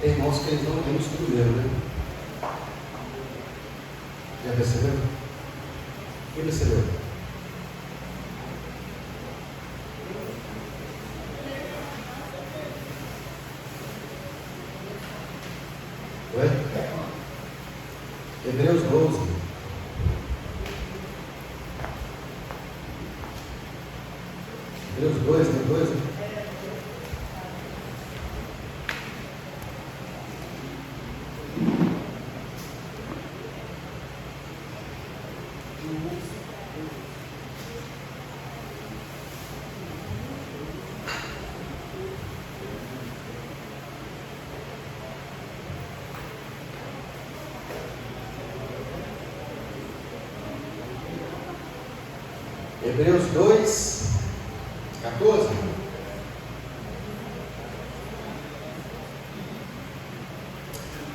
Tem irmãos que eles não têm estudo mesmo, né? Já percebeu? Quem percebeu? Oi? Hebreus 12. Hebreus 2, né? 2, né? Hebreus 2, 14.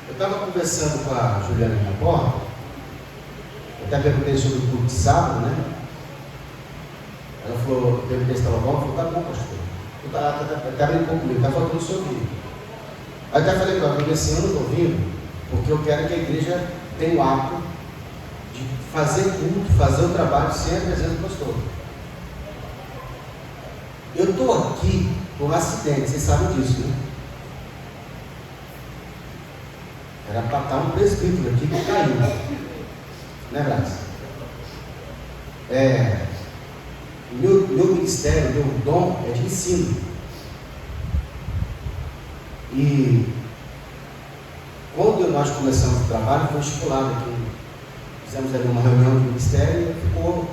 Eu estava conversando com a Juliana na porta, eu até perguntei sobre o culto de sábado, né? Ela falou, perguntei se estava bom, ela falou, tá bom, pastor. Até brincou comigo, está falando sobre isso. Aí eu até falei para ela, esse ano eu estou vindo, porque eu quero que a igreja tenha o hábito de fazer culto, fazer o trabalho sem a presença do pastor. Eu estou aqui por um acidente, vocês sabem disso, né? Era para estar um presbítero aqui que caiu, né, Graça? Meu ministério, meu dom é de ensino. E quando nós começamos o trabalho, foi estipulado aqui. Fizemos ali uma reunião do ministério e ficou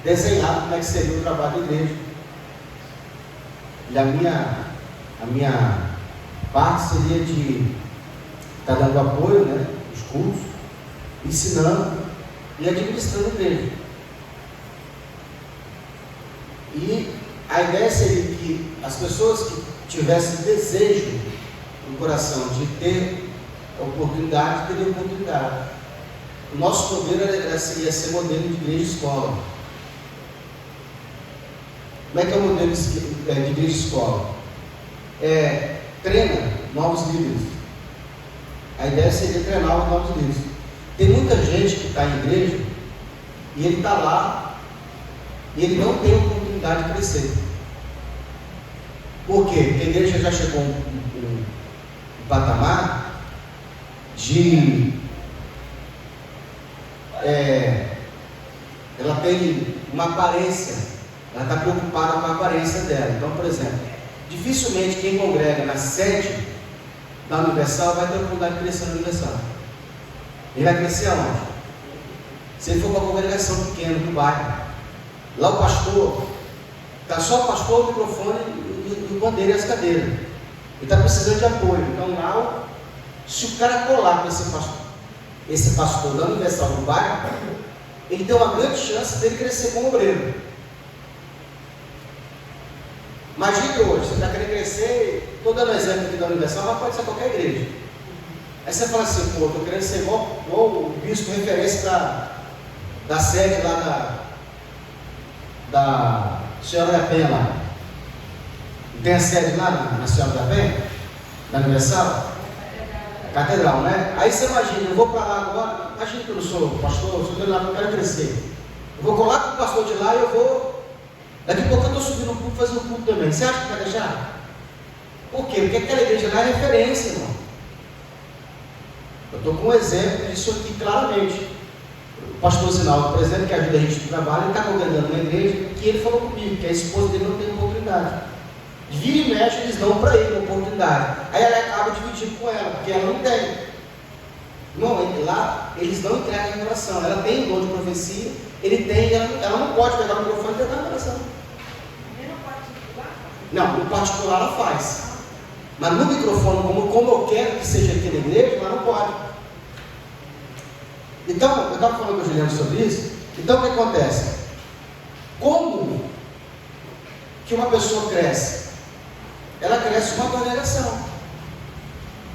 desenhado como é que seria o trabalho da igreja. E a minha parte seria de estar dando apoio, né, os cultos, ensinando e administrando a igreja. E a ideia seria que as pessoas que tivessem desejo no coração de ter oportunidade, teriam oportunidade. O nosso modelo ia ser modelo de igreja e escola. Como é que é o modelo de igreja e escola? Treina novos líderes. A ideia seria treinar os novos líderes. Tem muita gente que está em igreja e ele está lá e ele não tem oportunidade de crescer. Por quê? Porque a igreja já chegou um patamar de ela tem uma aparência, ela está preocupada com a aparência dela. Então, por exemplo, dificilmente quem congrega na sede da Universal vai ter a oportunidade de crescer na Universal. Ele vai crescer aonde? Se ele for para uma congregação pequena do bairro, lá o pastor, está só o pastor, o microfone e o bandeira e as cadeiras. Ele está precisando de apoio. Então lá, se o cara colar com esse pastor da Universal do bairro, ele tem uma grande chance dele crescer como obreiro. Imagine hoje, você está querendo crescer, estou dando exemplo aqui da Universal, mas pode ser qualquer igreja. Aí você fala assim, pô, estou querendo ser igual o bispo referência da sede lá da Senhora da Penha lá. Tem a sede lá na Senhora da Penha? Da Universal? Catedral, né? Aí você imagina, eu vou para lá agora, imagina que eu não sou pastor, eu sou de lá, eu quero crescer. Eu vou colar com o pastor de lá e eu vou. Daqui a pouco eu estou subindo o culto, fazendo o culto também. Você acha que vai deixar? Por quê? Porque aquela igreja lá é referência, irmão. Eu estou com um exemplo disso aqui claramente. O pastor Sinaldo, por exemplo, que ajuda a gente no trabalho, ele está congregando na igreja, que ele falou comigo, que a esposa dele não tem oportunidade. Vira e mexe, eles dão para ele uma oportunidade. Aí ela acaba dividindo com ela, porque ela não tem. Não, lá eles não entregam a revelação. Ela tem dom de profecia, ele tem, ela não pode pegar o microfone e entregar a revelação. Não, no particular ela faz. Mas no microfone, como eu quero que seja aqui na igreja, ela não pode. Então, eu estava falando com o Juliano sobre isso. Então o que acontece? Como que uma pessoa cresce? Ela cresce uma congregação.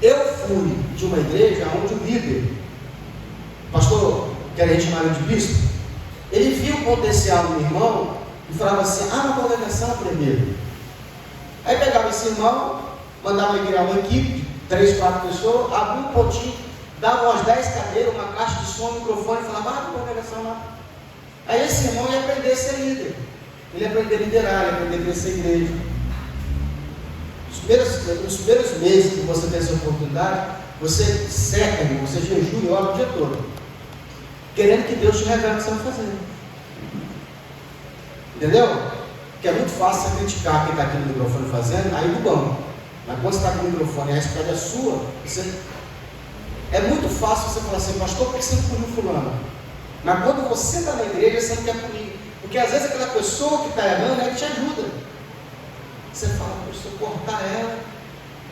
Eu fui de uma igreja onde o líder, o pastor, que a gente chamava de bispo, ele viu o potencial do irmão e falava assim, uma congregação primeiro. Aí pegava esse irmão, mandava ele criar uma equipe 3, 4 pessoas, abria um pontinho, dava umas 10 cadeiras, uma caixa de som, um microfone e falava, não congregação lá. Aí esse irmão ia aprender a ser líder, ele ia aprender a liderar, ele ia aprender a crescer a igreja. Nos primeiros meses que você tem essa oportunidade, você seca, você jejua e ora o dia todo, querendo que Deus te revele o que você vai fazer. Entendeu? Porque é muito fácil você criticar quem está aqui no microfone fazendo, aí do banco. Mas quando você está com o microfone e a resposta é sua, é muito fácil você falar assim, pastor, por que você não puniu fulano? Mas quando você está na igreja, você não quer punir. Porque às vezes aquela pessoa que está errando, ela te ajuda. Você fala, se eu cortar ela,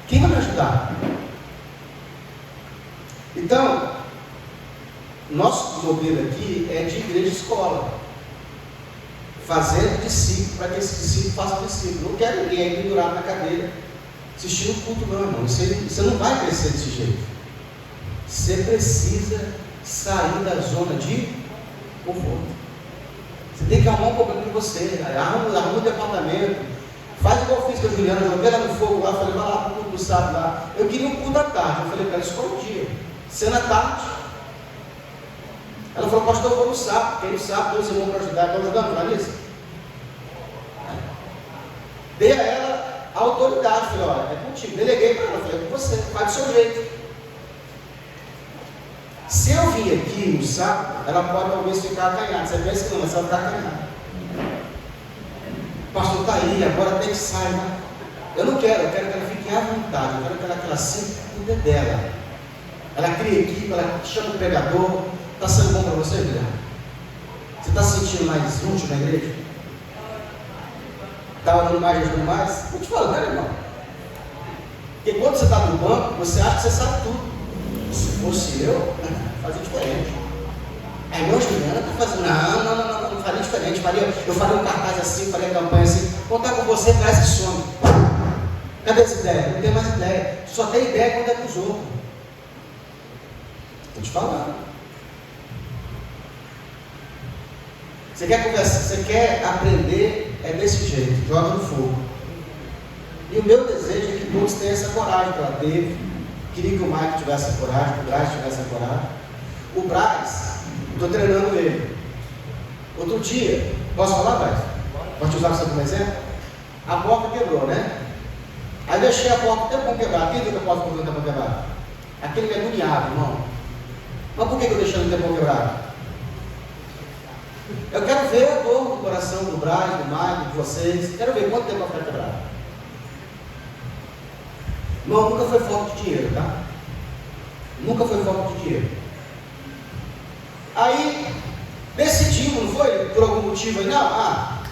quem vai me ajudar? Então, nosso modelo aqui é de igreja e escola, fazendo discípulo, para que esse discípulo faça discípulo. Não quero ninguém pendurado na cadeira, assistindo o culto, não, irmão. Você não vai crescer desse jeito. Você precisa sair da zona de conforto. Você tem que arrumar um problema com você, arruma um departamento. Faz igual eu fiz com a Juliana, joguei ela no fogo lá, falei, vai lá para o culto do sábado lá. Eu queria um culto à tarde, eu falei para ela, escolhe um dia, sendo à tarde. Ela falou, pastor, eu vou no sábado, porque no sábado Deus irmãos para ajudar, estão ajudando, não é isso? Dei a ela a autoridade, falei, olha, é contigo, deleguei para ela, falei, é com você, faz do seu jeito. Se eu vir aqui no sábado, ela pode talvez ficar acanhada, você pensa que não, mas ela vai ficar acanhada. Pastor, está aí, agora tem que sair, né? Eu não quero, eu quero que ela fique à vontade, eu quero que ela sinta tudo dela. Ela cria equipe, ela chama o pregador. Está sendo bom para você, Guilherme? Você está se sentindo mais útil na igreja? Está orando mais, ajudando mais? Vou te falar, né, irmão? Porque quando você está no banco, você acha que você sabe tudo. Se fosse eu, fazia diferente. A irmã Juliana está fazendo, não faria diferente. Eu faria um cartaz assim, faria a campanha assim. Contar com você, parece que some. Cadê essa ideia? Não tem mais ideia. Só tem ideia quando é com os outros. Estou te falando. Você quer conversar, você quer aprender, é desse jeito, joga no fogo. E o meu desejo é que todos tenham essa coragem que ela teve. Queria que o Mike tivesse essa coragem, que o Braz tivesse essa coragem. O Braz, estou treinando ele. Outro dia, posso falar, Braz? Posso te usar você como exemplo? A porta quebrou, né? Aí deixei a porta até com quebrar. Quem viu que a porta quebrou até com quebrar? Aquele que é agoniado, irmão. Mas por que eu deixei o tempo quebrado? Eu quero ver a dor do coração do Braz, do Mike, de vocês. Quero ver quanto tempo vai ficar quebrado. Irmão, nunca foi foco de dinheiro, tá? Nunca foi foco de dinheiro. Aí, decidimos, não foi? Por algum motivo aí, não.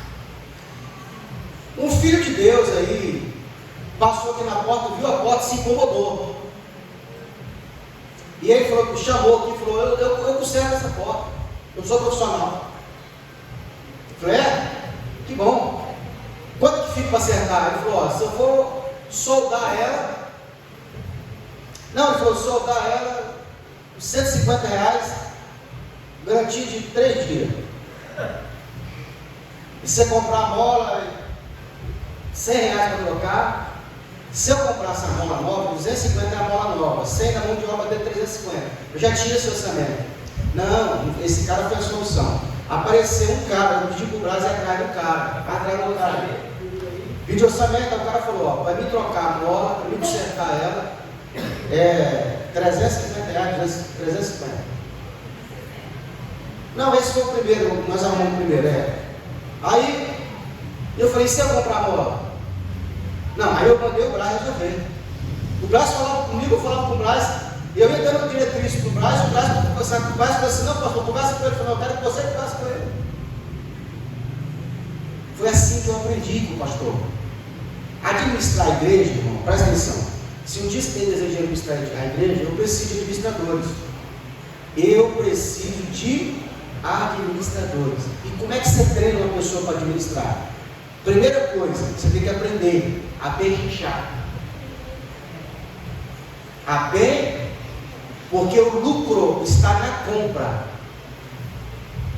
Um filho de Deus aí, passou aqui na porta, viu a porta e se incomodou. E ele falou, chamou aqui e falou, eu conserto essa porta. Eu sou profissional. Eu falei, que bom. Quanto que fica para acertar? Ele falou, se eu for soldar ela. Não, ele falou, soldar ela, R$150, garantia de 3 dias. E você comprar a mola, R$100 para trocar. Se eu comprasse a mola nova, 250 é a mola nova, 100 da mão de obra de 350. Eu já tinha esse orçamento. Não, esse cara foi a solução. Apareceu um cara, eu pedi para o Braz atrás do cara. Atrás do cara. Pedi orçamento, o cara falou, para me trocar a mola, para me consertar ela, R$350, 350. Não, esse foi o primeiro, nós arrumamos o primeiro, Aí, eu falei, se eu comprar a mola? Não, aí eu mandei o Braz resolver. O Braz falava comigo, eu falava com o Braz, e eu ia dando diretriz para o Braz conversava com o Braz, falou assim, não, pastor, conversa com ele, eu quero que você converse com ele. Foi assim que eu aprendi com o pastor. Administrar a igreja, irmão, presta atenção. Se um dia você tem desejo de administrar a igreja, eu preciso de administradores. Eu preciso de administradores. E como é que você treina uma pessoa para administrar? Primeira coisa, você tem que aprender a pechinchar. Porque o lucro está na compra.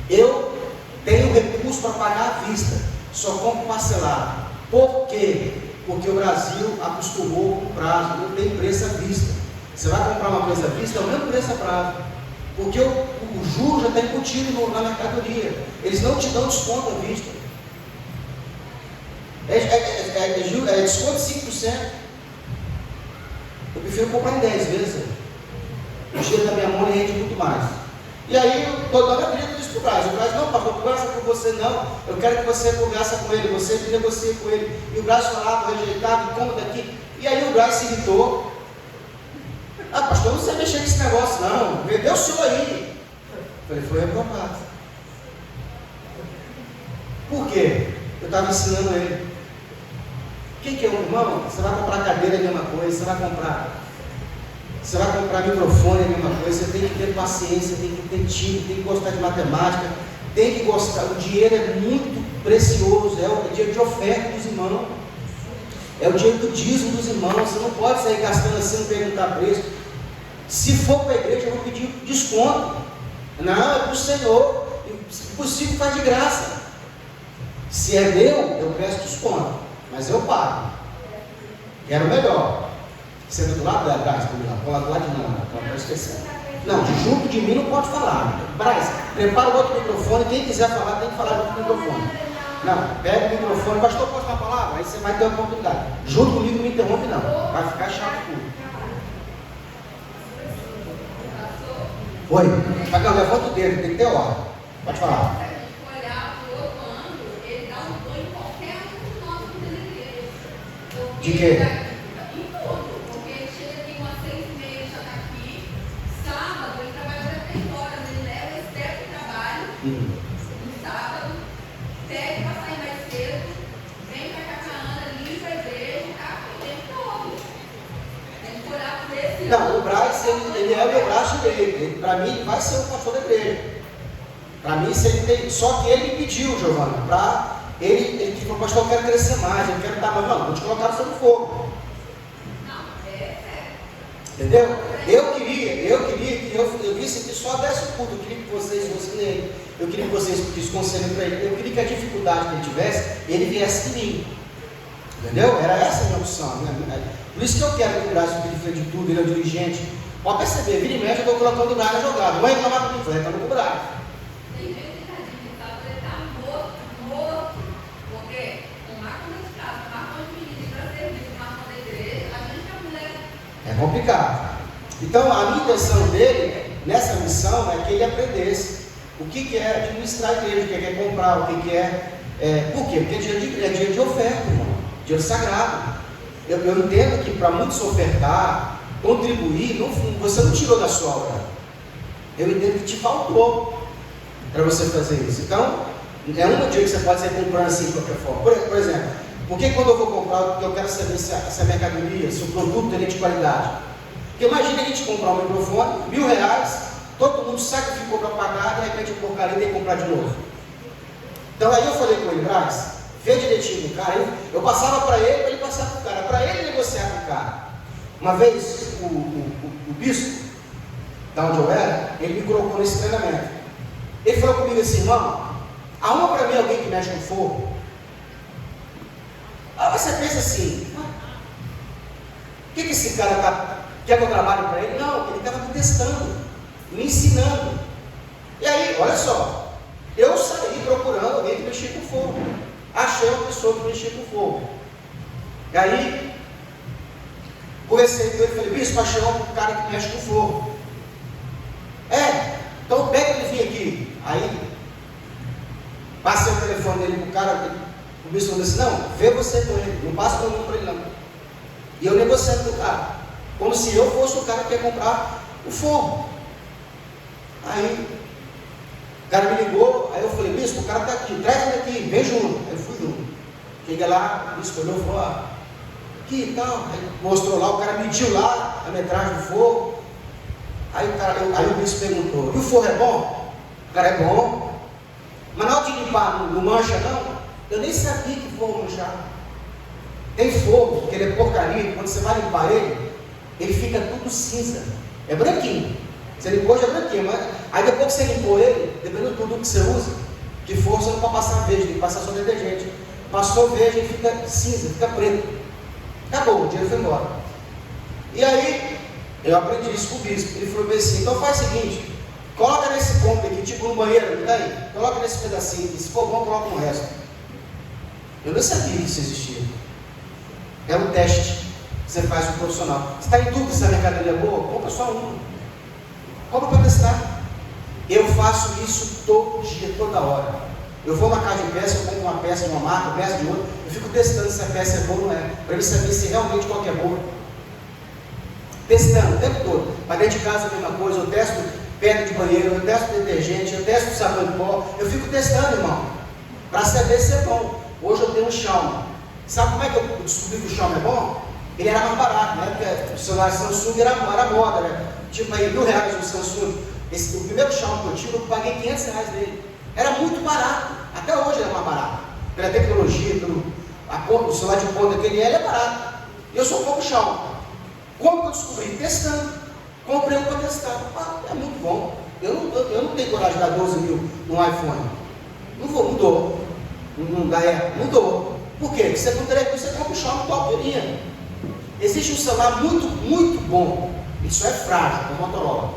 Eu tenho recurso para pagar à vista, só compro parcelado. Por quê? Porque o Brasil acostumou com prazo, não tem preço à vista. Você vai comprar uma coisa à vista, é o mesmo preço a prazo. Porque o juro já está embutido na mercadoria. Eles não te dão desconto à vista. É desconto de 5%. Eu prefiro comprar em 10 vezes. O dinheiro da minha mão rende muito mais. E aí eu estou dando a grita disso para o Braz. O Braz, não, pastor, conversa com você não. Eu quero que você converse com ele, você negocie com ele. E o Braz falava, rejeitado, como daqui. E aí o Braz se irritou. Ah, pastor, não sei mexer nesse negócio não. Vendeu o senhor aí. Eu falei, foi reprovado. Por quê? Eu estava ensinando ele. O que é um irmão? Você vai comprar cadeira, é a mesma coisa. Você vai comprar microfone, é a mesma coisa. Você tem que ter paciência, tem que ter time, tem que gostar de matemática, tem que gostar. O dinheiro é muito precioso, é o dinheiro de oferta dos irmãos, é o dinheiro do dízimo dos irmãos. Você não pode sair gastando assim, não perguntar preço. Se for para a igreja, eu vou pedir desconto. Não, é para o Senhor. Se possível, faz de graça. Se é meu, eu peço desconto, mas eu pago. Quero melhor. Você do lado da Braz, põe lá do lado de não, não esquecer. Não, junto de mim não pode falar. Braz, prepara o outro microfone. Quem quiser falar, tem que falar no outro microfone. Não, pega o microfone. Pastor, posso dar a palavra? Aí você vai ter a oportunidade. Junto comigo, não me interrompe, não. Vai ficar chato tudo. Oi, não, levanta o dedo, tem que ter ordem. Pode falar. De quê? Em tudo, porque ele chega aqui umas 6h30, já está aqui. Sábado, ele trabalha até 3 horas, ele leva esse tempo de trabalho. No sábado, pede para sair mais cedo, vem para cá com a Ana, limpa a igreja, tá o tempo todo. Tem que olhar por esse. Não, o Braz, ele é o meu braço dele. Para mim, ele vai ser o pastor da igreja. Para mim, se ele tem. Só que ele me pediu, Giovana, para. Ele falou, pastor, eu quero crescer mais, eu quero estar mais. Não, vou te colocar sobre fogo. Entendeu? Eu queria que eu visse que só desse o culto. Eu queria que vocês fossem nele. Eu queria que vocês pedissem conselho para ele. Eu queria que a dificuldade que ele tivesse, ele viesse de mim. Entendeu? Era essa a minha opção. Né? Por isso que eu quero que o Brasil fique de frente de tudo, ele é o dirigente. Pode perceber, vira e mexe, eu estou colocando o Braga jogado. Vai reclamar comigo, vai reclamar com o Braga. Tem gente que está digitado, ele está morto. Porque o marco da casa, o marco de menino para serviço, o marco da igreja, a gente é mulher. É complicado. Então, a minha intenção dele, nessa missão, é que ele aprendesse o que é administrar a igreja, o que é comprar, o que é. Por quê? Porque é dia de oferta, irmão. Dinheiro sagrado. Eu entendo que para muitos ofertar, contribuir, você não tirou da sua obra. Eu entendo que te faltou para você fazer isso. Então, é um dia que você pode sair comprando assim de qualquer forma. Por exemplo, porque quando eu vou comprar, eu quero saber se a mercadoria, se o produto é de qualidade. Porque imagina a gente comprar um microfone, R$1.000, todo mundo sacrificou para pagar, de repente o porcaria tem que comprar de novo. Então aí eu falei com ele, Braz, vê direitinho com o cara. Eu passava para ele passar para o cara, para ele negociar com o cara. Uma vez o bispo, da onde eu era, ele me colocou nesse treinamento. Ele falou comigo assim, irmão, arruma para mim alguém que mexe com fogo. Aí você pensa assim, o que esse cara quer que eu trabalhe para ele? Não, ele estava me testando, me ensinando. E aí, olha só, eu saí procurando alguém que mexia com fogo. Achei uma pessoa que mexia com fogo. E aí, conversei com ele e falei, bispo, achei um cara que mexe com fogo. Então pega ele vir aqui. Aí, passei o telefone dele para o cara, o bispo falou assim, não, vê você com ele, não passa o meu número para ele não. E eu negociando com o cara, como se eu fosse o cara que ia comprar o fogo. Aí, o cara me ligou, aí eu falei, bispo, o cara está aqui, traz ele aqui, vem junto. Aí eu fui junto. Cheguei lá, o bispo olhou e falou, aqui e tal. Aí mostrou lá, o cara mediu lá a metragem do fogo. Aí o bispo perguntou, e o fogo é bom? O cara, é bom. Mas na hora de limpar, não mancha não? Eu nem sabia que fogo manchava. Tem fogo, que ele é porcaria, quando você vai limpar ele fica tudo cinza. É branquinho. Você limpou, já é branquinho. Mas aí depois que você limpou ele, dependendo do produto que você usa, que for, você não pode passar verde, tem que passar só detergente. Passou verde e fica cinza, fica preto. Acabou, o dinheiro foi embora. E aí, eu aprendi isso com o bispo. Ele falou assim, então faz o seguinte, coloca nesse ponto aqui, tipo no banheiro, não tem? Coloca nesse pedacinho aqui, se for bom, coloca no resto. Eu não sabia que isso existia. É um teste que você faz com o profissional. Você está em dúvida se a mercadoria é boa? Compra só uma. Compra para testar. Eu faço isso todo dia, toda hora. Eu vou na casa de peça, eu compro uma peça de uma marca, peça de outra, eu fico testando se a peça é boa ou não é, para eu saber se realmente qual que é boa. Testando o tempo todo. Para dentro de casa a mesma coisa, eu testo pedra de banheiro, eu testo detergente, eu testo sabão de pó, eu fico testando, irmão, para saber se é bom. Hoje eu tenho um Xiaomi. Sabe como é que eu descobri que o Xiaomi é bom? Ele era mais barato, né? Porque o celular Samsung era moda, né? Tipo aí, R$1.000 no Samsung. O primeiro Xiaomi que eu tive, eu paguei R$500 nele. Era muito barato. Até hoje ele é mais barato. Pela tecnologia, o celular de ponta que ele é barato. E eu sou um pouco Xiaomi. Como que eu descobri? Testando. Comprei um para testar. É muito bom. Eu não tenho coragem de dar 12 mil no iPhone. Não dou. Não dá, não dou. Por quê? Porque você não teria que você compra um Xiaomi top de linha. Existe um celular muito, muito bom. Isso é frágil, é o Motorola.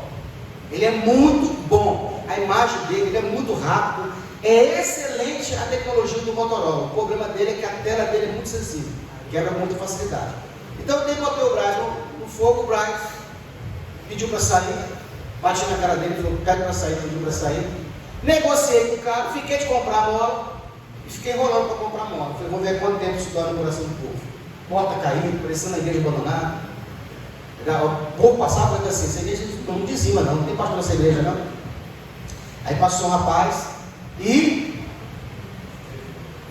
Ele é muito bom. A imagem dele, ele é muito rápido. É excelente a tecnologia do Motorola. O problema dele é que a tela dele é muito sensível. Quebra com muita facilidade. Então eu botei o Braz no fogo, o Braz pediu para sair. Bati na cara dele, falou, pede para sair, pediu para sair. Negociei com o cara, fiquei de comprar a mola. E fiquei enrolando para comprar a mola. Falei, vou ver quanto tempo isso dói no coração do povo. Porta caindo, parecendo a igreja abandonada. O povo passava e falava assim, essa igreja não dizima não tem pastor nessa igreja não. Aí passou um rapaz e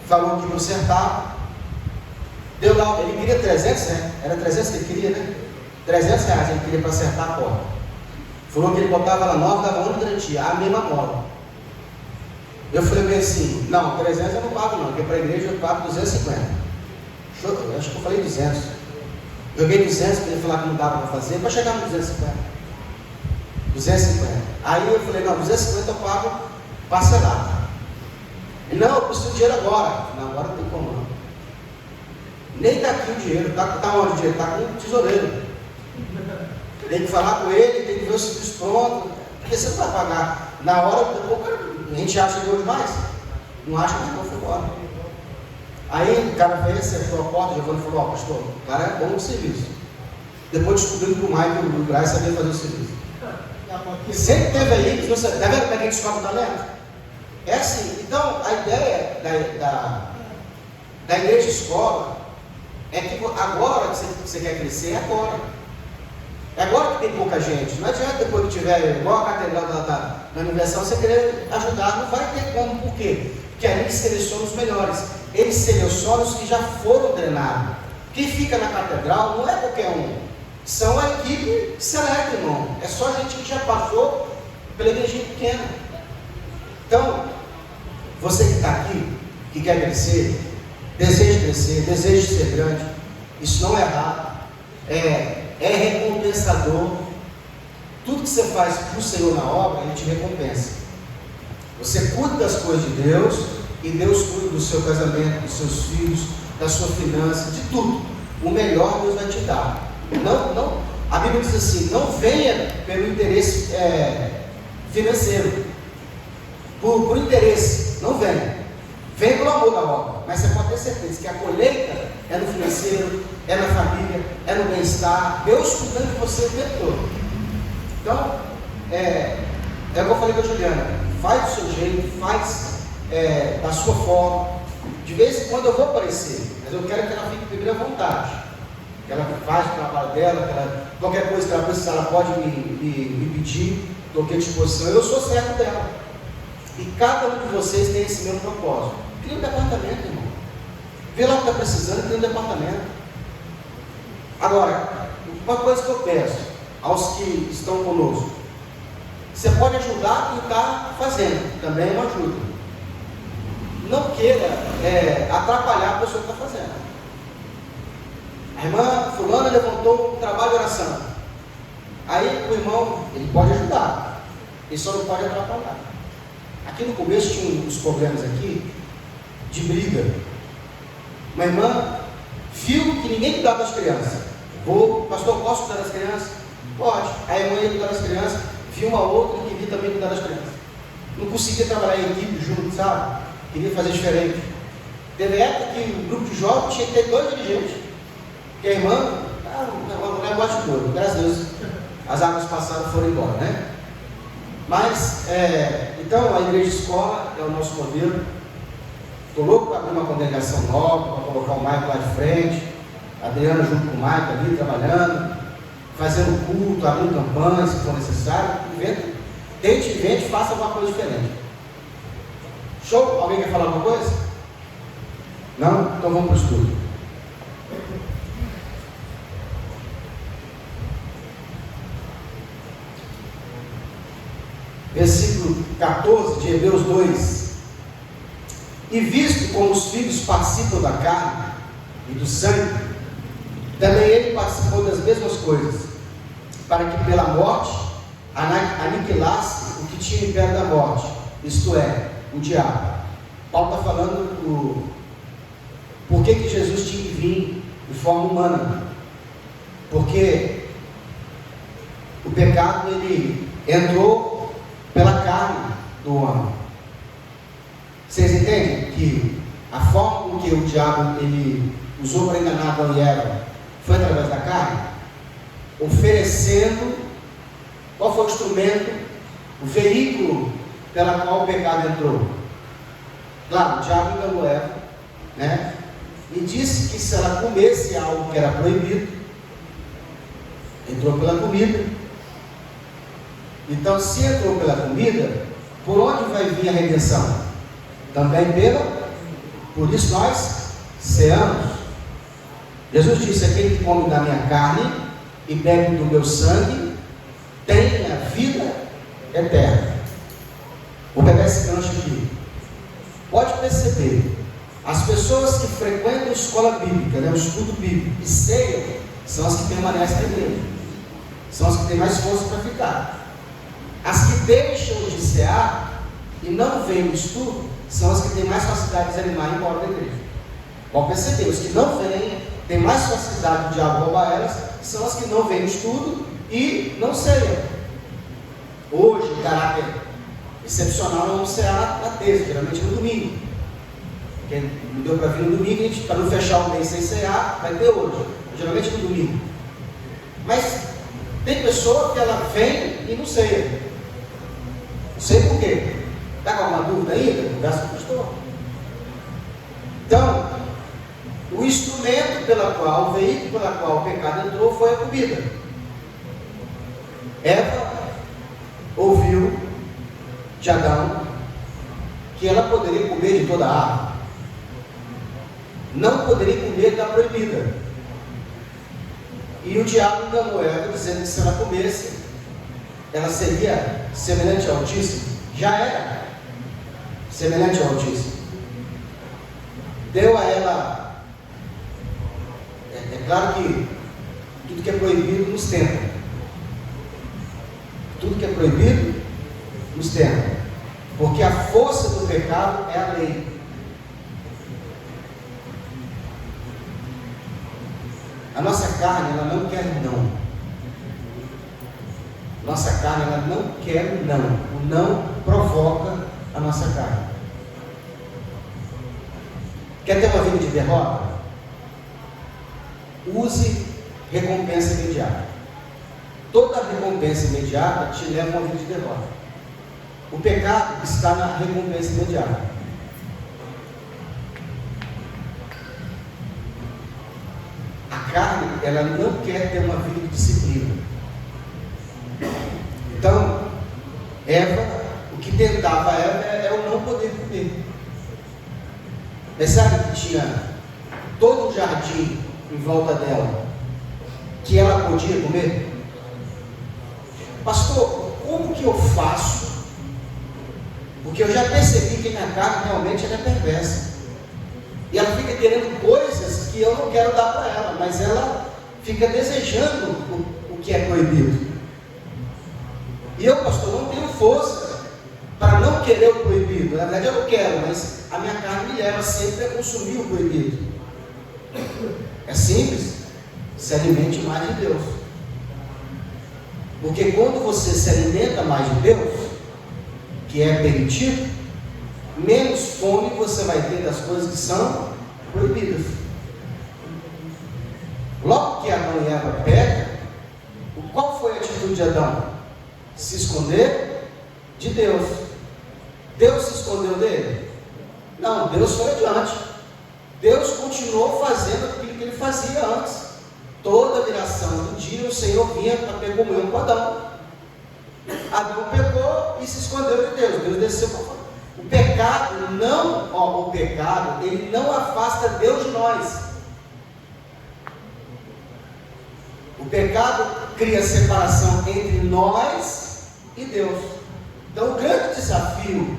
falou que consertava. Deu lá, ele queria 300, né? Era 300 que ele queria, né? R$300 ele queria para acertar a porta. Falou que ele botava ela nova, dava uma garantia, a mesma mola. Eu falei bem assim, não, 300 eu não pago não, porque para a igreja eu pago 250. Acho que eu falei 200. Joguei 200 para ele falar que não dava para fazer, para chegar no 250. 250. Aí eu falei, não, 250 eu pago parcelado. Ele, não, eu preciso de dinheiro agora. Não, agora não tem como não. Nem está aqui o dinheiro, está onde o dinheiro? Está com o tesoureiro. Tem que falar com ele, tem que ver o serviço pronto, porque você não vai pagar. Na hora, a gente acha que deu demais. Não acha que não foi embora. Aí o cara veio, acertou a porta, o Giovanni falou, pastor, o cara é bom no serviço. Depois descobrindo que o Michael e o Braz sabiam fazer o serviço. E sempre teve aí, está vendo como é que a gente descobre o talento? É assim, então a ideia da igreja escola é que agora que você quer crescer, é agora. É agora que tem pouca gente. Não adianta depois que tiver igual a catedral na Universal, você querer ajudar, não vai ter como. Por quê? Porque ali seleciona os melhores. Eles selecionam os que já foram treinados. Quem fica na catedral não é qualquer um. São a equipe seleta, irmão. É só gente que já passou pela igrejinha pequena. Então, você que está aqui, que quer crescer, deseja ser grande, isso não é errado. É recompensador. Tudo que você faz para o Senhor na obra, Ele te recompensa. Você cuida das coisas de Deus, e Deus cuida do seu casamento, dos seus filhos, da sua finança, de tudo. O melhor Deus vai te dar. Não, a Bíblia diz assim, não venha pelo interesse financeiro. Por interesse, não venha. Venha pelo amor da obra. Mas você pode ter certeza que a colheita é no financeiro, é na família, é no bem-estar. Deus cuidando de você o tempo todo. Então, é o que eu falei com a Juliana. Faz do seu jeito, faz da sua forma. De vez em quando eu vou aparecer, mas eu quero que ela fique primeiro à vontade. Que ela faça o trabalho dela, qualquer coisa que ela precisar, ela pode me pedir, estou aqui à disposição. Eu sou servo dela. E cada um de vocês tem esse mesmo propósito. Cria um departamento, irmão. Vê lá o que está precisando, cria um departamento. Agora, uma coisa que eu peço aos que estão conosco: você pode ajudar quem está fazendo, também é uma ajuda. Não queira atrapalhar a pessoa que está fazendo. A irmã fulana levantou um trabalho de oração. Aí o irmão, ele pode ajudar, ele só não pode atrapalhar. Aqui no começo tinha uns problemas aqui de briga. Uma irmã Filme que ninguém cuidava das crianças. Pastor, posso cuidar das crianças? Pode. Aí a mãe ia cuidar das crianças, viu uma outra que queria também cuidar das crianças. Não conseguia trabalhar em equipe junto, sabe? Queria fazer diferente. Teve época que o grupo de jovens tinha que ter 2 dirigentes. Porque a irmã, uma mulher gosta de ouro, graças a Deus, as águas passadas foram embora, né? Mas, então, a igreja escola é o nosso modelo. Estou louco para abrir uma congregação nova, para colocar o Maico lá de frente, a Adriana junto com o Maico ali, trabalhando, fazendo culto, abrindo campanhas, se for necessário. Invente, faça alguma coisa diferente. Show? Alguém quer falar alguma coisa? Não? Então vamos para o estudo. Versículo 14 de Hebreus 2. E visto como os filhos participam da carne e do sangue, também ele participou das mesmas coisas, para que pela morte aniquilasse o que tinha império da morte, isto é, o diabo. Paulo está falando por que Jesus tinha que vir de forma humana. Porque o pecado ele entrou pela carne do homem. Vocês entendem que a forma com que o diabo ele usou para enganar Adão e Eva foi através da carne? Oferecendo, qual foi o instrumento, o veículo pela qual o pecado entrou? Claro, o diabo enganou Eva, né? E disse que se ela comesse algo que era proibido, entrou pela comida. Então, se entrou pela comida, por onde vai vir a redenção? Também por isso nós ceamos. Jesus disse: aquele que come da minha carne e bebe do meu sangue tem a vida eterna. Vou pegar esse gancho aqui. Pode perceber, as pessoas que frequentam a escola bíblica, né, o estudo bíblico, e ceiam, são as que permanecem na igreja, são as que têm mais força para ficar. As que deixam de cear e não vêm no estudo, são as que têm mais facilidade de desanimar e ir embora da igreja. Pode perceber, os que não vêm, têm mais facilidade de diabo roubar elas, são as que não vêm no estudo e não ceiam. Hoje, em caráter excepcional, não vamos cear na terça, geralmente no domingo. Porque não deu para vir no domingo, a gente, para não fechar o mês sem cear, vai ter hoje, geralmente no domingo. Mas tem pessoa que ela vem e não ceia. Não sei por quê. Está com alguma dúvida ainda? Conversa com o pastor. Então, o instrumento o veículo pela qual o pecado entrou foi a comida. Eva ouviu de Adão que ela poderia comer de toda a árvore, não poderia comer da proibida. E o diabo enganou Eva, dizendo que se ela comesse, ela seria semelhante ao Altíssimo. Já era semelhante ao Altíssimo. Deu a ela, é claro que tudo que é proibido nos tenta. Tudo que é proibido nos tenta. Porque a força do pecado é a lei. A nossa carne, ela não quer não. Nossa carne, ela não quer não. O não provoca a nossa carne. Quer ter uma vida de derrota? Use recompensa imediata. Toda recompensa imediata te leva a uma vida de derrota. O pecado está na recompensa imediata. A carne, ela não quer ter uma vida de disciplina. Então, Eva, o que tentava Eva é o não poder comer. Mas sabe que tinha todo um jardim em volta dela que ela podia comer? Pastor, como que eu faço? Porque eu já percebi que minha carne realmente ela é perversa. E ela fica querendo coisas que eu não quero dar para ela, mas ela fica desejando o que é proibido. E eu, pastor, não tenho força para não querer o proibido. Na verdade eu não quero, mas a minha carne me leva sempre a consumir o proibido. É simples. Se alimente mais de Deus. Porque quando você se alimenta mais de Deus, que é permitido, menos fome você vai ter das coisas que são proibidas. Logo que Adão e Eva pecam, qual foi a atitude de Adão? Se esconder de Deus. Deus se escondeu dele? Não, Deus foi adiante. Deus continuou fazendo aquilo que ele fazia antes. Toda viração do dia o Senhor vinha para ter comunhão com Adão. Adão pecou e se escondeu de Deus. Deus desceu para fora. O pecado, ele não afasta Deus de nós. O pecado cria separação entre nós e Deus. Então o grande desafio,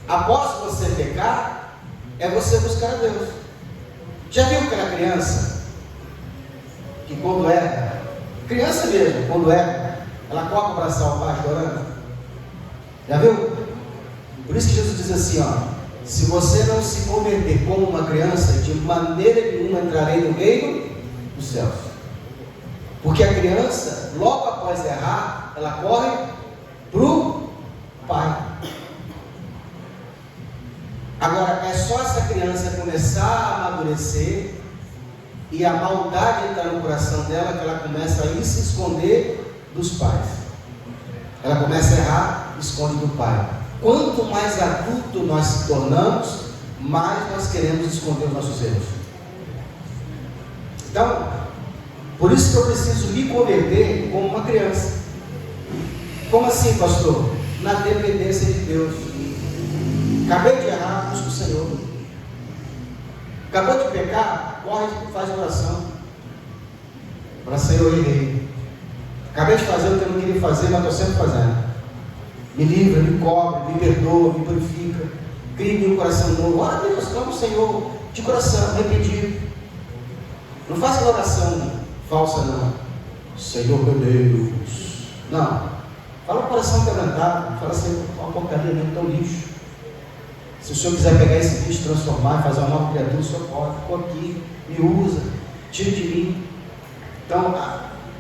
após você pecar, é você buscar a Deus. Já viu aquela criança que quando erra, criança mesmo, quando erra, ela corre para abraçar o pai chorando? Já viu? Por isso que Jesus diz assim, se você não se converter como uma criança, de maneira nenhuma entrarei no reino dos céus. Porque a criança, logo após errar, ela corre para o pai. Agora, é só essa criança começar a amadurecer e a maldade entrar no coração dela, que ela começa a ir se esconder dos pais. Ela começa a errar, esconde do pai. Quanto mais adulto nós se tornamos, mais nós queremos esconder os nossos erros. Então, por isso que eu preciso me converter como uma criança. Como assim, pastor? Na dependência de Deus. Acabei de errar, busca o Senhor. Acabou de pecar, corre e faz oração. Para Senhor, eu errei. Acabei de fazer o que eu não queria fazer, mas estou sempre fazendo. Me livra, me cobre, me perdoa, me purifica. Cria um coração novo. Ora, Deus, clama o Senhor de coração arrependido. Não faça oração falsa, não. Senhor meu Deus. Não. Fala o coração quebrantado. Fala assim, uma porcaria mesmo, tão lixo. Se o Senhor quiser pegar esse bicho, transformar, fazer uma nova criatura, o Senhor pode. Ficou aqui, me usa, tira de mim. Então,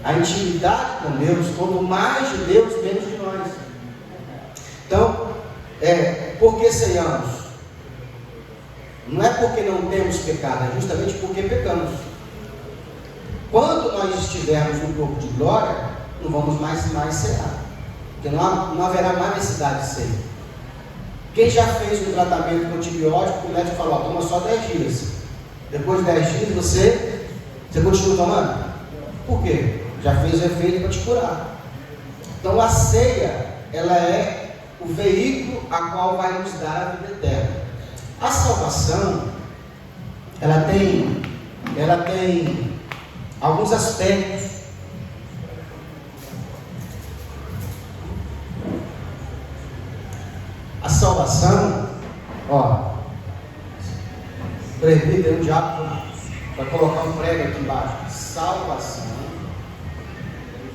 a intimidade com Deus, quando mais de Deus, menos de nós. Então, por que ceiamos? Não é porque não temos pecado, é justamente porque pecamos. Quando nós estivermos no corpo de glória, não vamos mais cear. Porque não haverá mais necessidade de ceia. Quem já fez um tratamento com antibiótico, o médico falou, toma só 10 dias. Depois de 10 dias, você continua tomando? Por quê? Já fez o efeito para te curar. Então a ceia, ela é o veículo a qual vai nos dar a vida eterna. A salvação, ela tem alguns aspectos. A salvação, presbítero, um diabo, vai colocar um prego aqui embaixo. Salvação.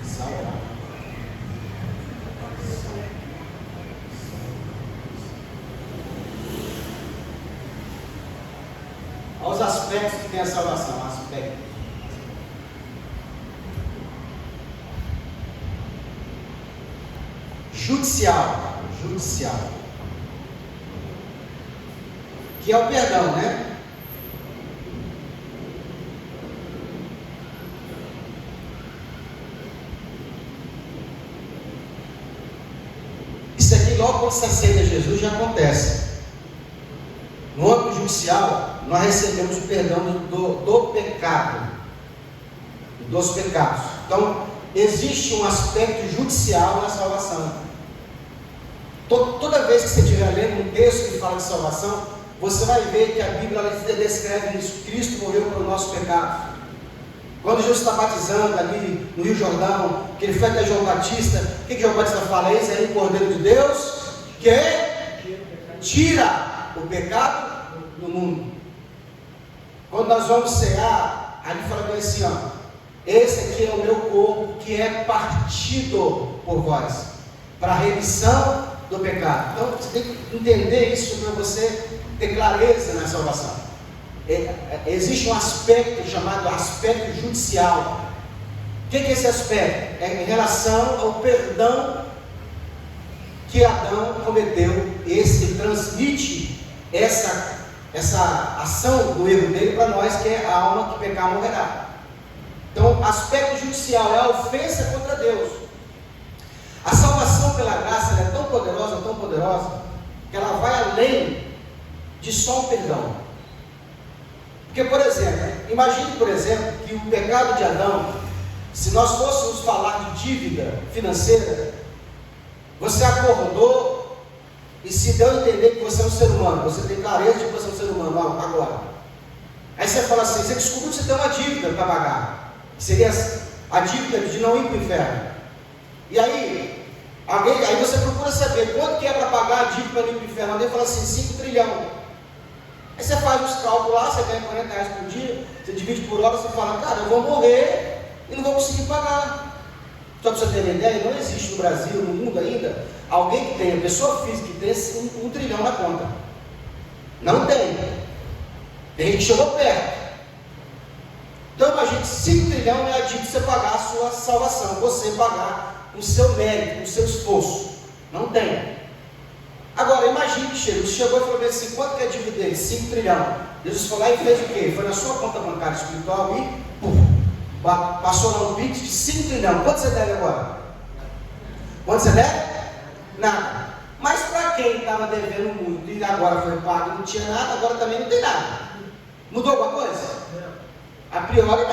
Salvar. Olha os aspectos que tem a salvação. Aspecto. Judicial. Que é o perdão, né? Isso aqui, logo quando você aceita Jesus, já acontece. No âmbito judicial, nós recebemos o perdão do pecado, dos pecados. Então, existe um aspecto judicial na salvação. Toda vez que você estiver lendo um texto que fala de salvação, você vai ver que a Bíblia descreve isso. Cristo morreu pelo nosso pecado. Quando Jesus está batizando ali no Rio Jordão, que ele foi até João Batista, o que João Batista fala? Esse aí, o Cordeiro de Deus, que tira o pecado do mundo. Quando nós vamos cear, ali fala bem assim, esse aqui é o meu corpo que é partido por vós, para a remissão do pecado. Então você tem que entender isso para você ter clareza na salvação. existe um aspecto chamado aspecto judicial. O que é esse aspecto? É em relação ao perdão que Adão cometeu. Esse transmite essa ação do erro dele para nós, que é a alma que pecar morrerá. Então, aspecto judicial é a ofensa contra Deus. A salvação pela graça é tão poderosa, que ela vai além de só um perdão. Porque, por exemplo, imagine, que o pecado de Adão, se nós fôssemos falar de dívida financeira, você acordou e se deu a entender que você é um ser humano, você tem clareza de que você é um ser humano agora. Aí você fala assim, você descobriu que você tem uma dívida para pagar, que seria a dívida de não ir para o inferno. E aí você procura saber quanto que é para pagar a dívida para não ir para o inferno. Alguém fala assim, 5 trilhões. Aí você faz os cálculos lá, você ganha 40 reais por dia, você divide por hora, você fala, cara, eu vou morrer e não vou conseguir pagar. Só para você ter uma ideia, não existe no Brasil, no mundo ainda, alguém que tenha, pessoa física que tenha 1 trilhão na conta. Não tem. Tem gente que chegou perto. Então imagine, 5 trilhões é a dívida de você pagar a sua salvação, você pagar o seu mérito, o seu esforço. Não tem. Agora imagine que Jesus chegou e falou assim, quanto que é a dívida dele? 5 trilhões. Jesus foi lá e fez o quê? Foi na sua conta bancária espiritual e passou lá um pix de 5 trilhões. Quanto você deve agora? Quanto você deve? Nada. Mas para quem estava devendo muito e agora foi pago e não tinha nada, agora também não tem nada. Mudou alguma coisa? A priori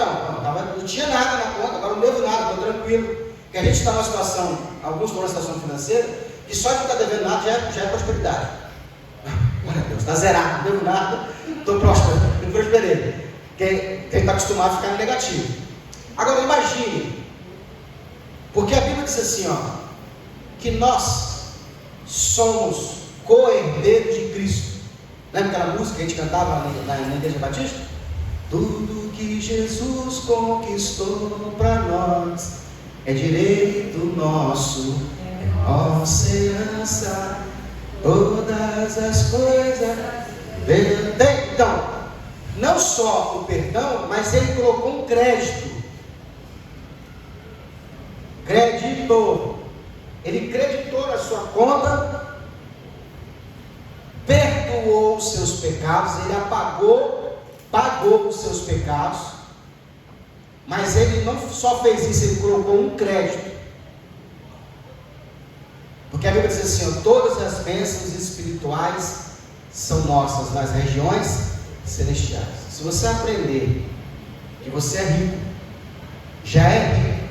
não tinha nada na conta, agora não devo nada, estou tranquilo. Porque a gente está numa situação, alguns estão numa situação financeira, que só de não estar devendo nada já é prosperidade. Glória a Deus, está zerado, não devo nada, estou próspero, não prosperei. Quem está acostumado a ficar no negativo. Agora imagine, porque a Bíblia diz assim, que nós somos co-herdeiros de Cristo. Lembra aquela música que a gente cantava na Igreja Batista? Tudo que Jesus conquistou para nós é direito nosso, nossa herança, todas as coisas. Então, não só o perdão, mas ele colocou um crédito. Creditor. Ele creditou na sua conta, perdoou os seus pecados, ele pagou os seus pecados, mas ele não só fez isso, ele colocou um crédito. Porque a Bíblia diz assim, todas as bênçãos espirituais são nossas nas regiões celestiais. Se você aprender que você é rico, já é rico,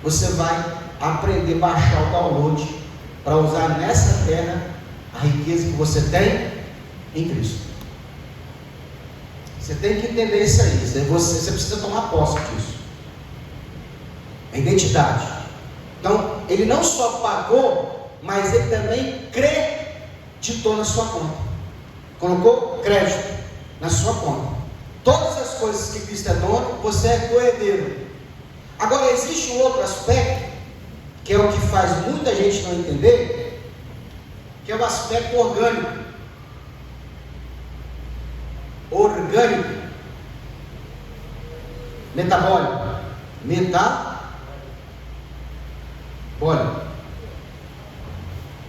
você vai aprender a baixar o download para usar nessa terra a riqueza que você tem em Cristo. Você tem que entender isso aí. Você precisa tomar posse disso. A identidade. Então, ele não só pagou, mas ele também creditou na sua conta. Colocou crédito na sua conta. Todas as coisas que Cristo é dono, você é co-herdeiro. Agora, existe um outro aspecto, que é o que faz muita gente não entender, que é o aspecto orgânico. Metabólico.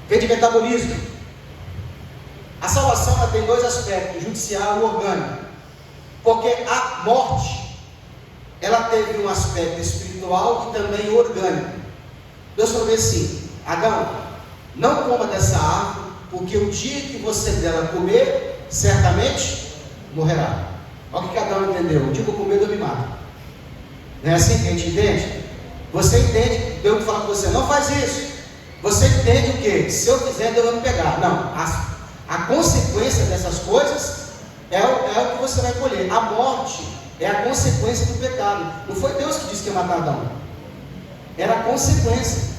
Vem de metabolismo. A salvação ela tem 2 aspectos, judicial e orgânico. Porque a morte, ela teve um aspecto espiritual e também orgânico. Deus falou assim, Adão, não coma dessa árvore, porque o dia que você dela comer, certamente morrerá. Olha o que Adão entendeu, o dia que eu comer, Deus me mata. Não é assim que a gente entende? Você entende, Deus fala com você, não faz isso. Você entende o que? Se eu fizer, Deus vai me pegar. Não, a consequência dessas coisas é o que você vai colher. A morte é a consequência do pecado. Não foi Deus que disse que ia matar Adão. Era a consequência.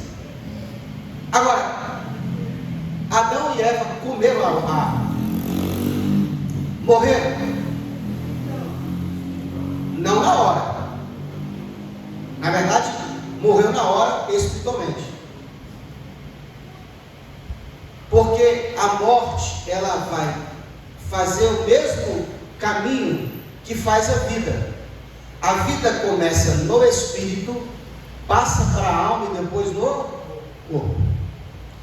Agora, Adão e Eva comeram a árvore. Morreram? Não na hora. Na verdade, morreu na hora espiritualmente. Porque a morte, ela vai fazer o mesmo caminho que faz a vida. A vida começa no espírito, passa para a alma e depois no corpo.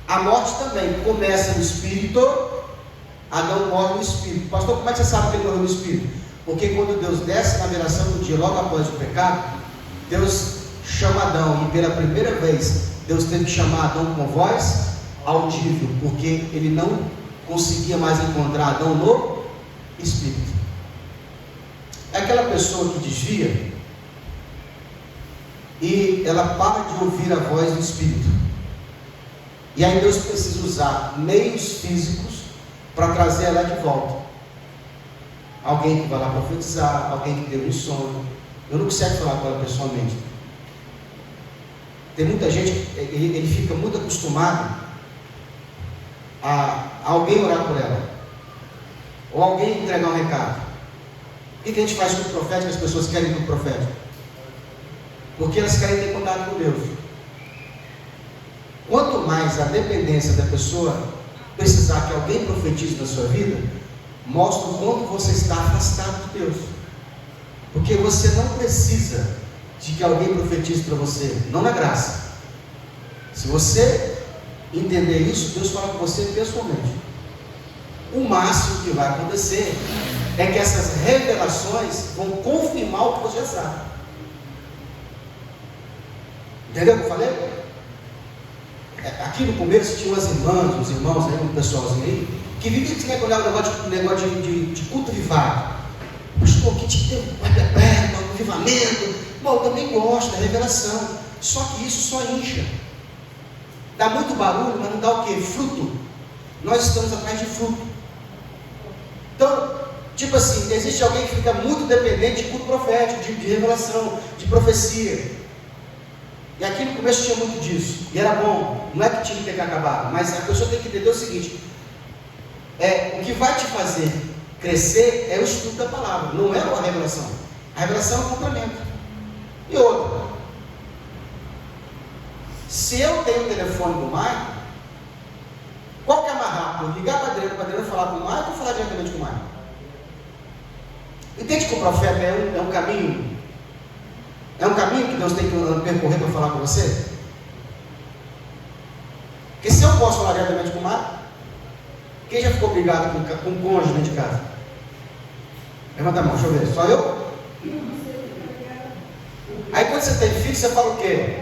A morte também começa no espírito. Adão morre no espírito. Pastor, como é que você sabe que ele morreu no espírito? Porque quando Deus desce na miração do dia, logo após o pecado, Deus chama Adão, e pela primeira vez Deus teve que chamar Adão com voz audível, porque ele não conseguia mais encontrar Adão no espírito. É aquela pessoa que desvia e ela para de ouvir a voz do espírito, e aí Deus precisa usar meios físicos para trazer ela de volta. Alguém que vai lá profetizar, alguém que deu um sonho. Eu não consigo falar com ela pessoalmente. Tem muita gente, ele fica muito acostumado a alguém orar por ela, ou alguém entregar um recado. O que a gente faz com o profético? As pessoas querem com o profético, porque elas querem ter contato com Deus. Quanto mais a dependência da pessoa precisar que alguém profetize na sua vida, mostra o quanto você está afastado de Deus. Porque você não precisa de que alguém profetize para você, não na graça. Se você entender isso, Deus fala com você pessoalmente. O máximo que vai acontecer é que essas revelações vão confirmar o que você já sabe. Entendeu o que eu falei? Aqui no começo tinha umas irmãs, uns irmãos aí, um pessoalzinho aí, que vivia esse negócio de culto vivado. Pastor, que tinha que ter um avivamento. Bom, eu também gosto da revelação, só que isso só incha. Dá muito barulho, mas não dá o quê? Fruto. Nós estamos atrás de fruto. Então, tipo assim, existe alguém que fica muito dependente de culto profético, de revelação, de profecia. E aqui no começo tinha muito disso, e era bom. Não é que tinha que ter acabado, mas a pessoa tem que entender o seguinte: o que vai te fazer crescer é o estudo da palavra, não é a revelação. A revelação é um complemento. E outra, se eu tenho o telefone do Maicon, qual que é mais rápido? Ligar para a Adriana falar com o Maicon ou falar diretamente com o Maicon? Entende que o profeta é um caminho? É um caminho que Deus tem que percorrer para falar com você? Porque se eu posso falar diretamente com o Maicon, quem já ficou brigado com um cônjuge dentro de casa? Levanta a mão, deixa eu ver. Só eu? Aí quando você tem filho, você fala o quê?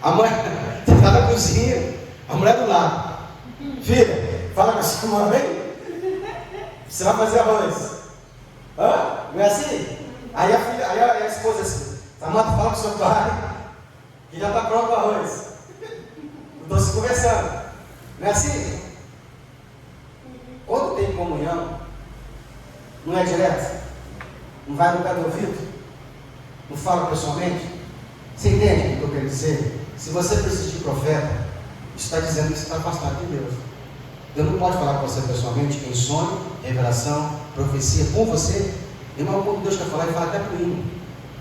A mãe, você está na cozinha, a mulher do lado. Filha, fala com a sua mãe. Você vai fazer arroz. Hã? Não é assim? Aí a esposa assim, Samanta, fala com o seu pai, que já está pronto o arroz. Estou se conversando. Não é assim? Quando tem comunhão, não é direto? Não vai no pé do ouvido? Não fala pessoalmente? Você entende o que eu quero dizer? Se você precisa de profeta, isso está dizendo que você está afastado de Deus. Deus não pode falar com você pessoalmente em sonho, revelação, profecia com você. Irmão, quando Deus quer falar, ele fala até para o hino.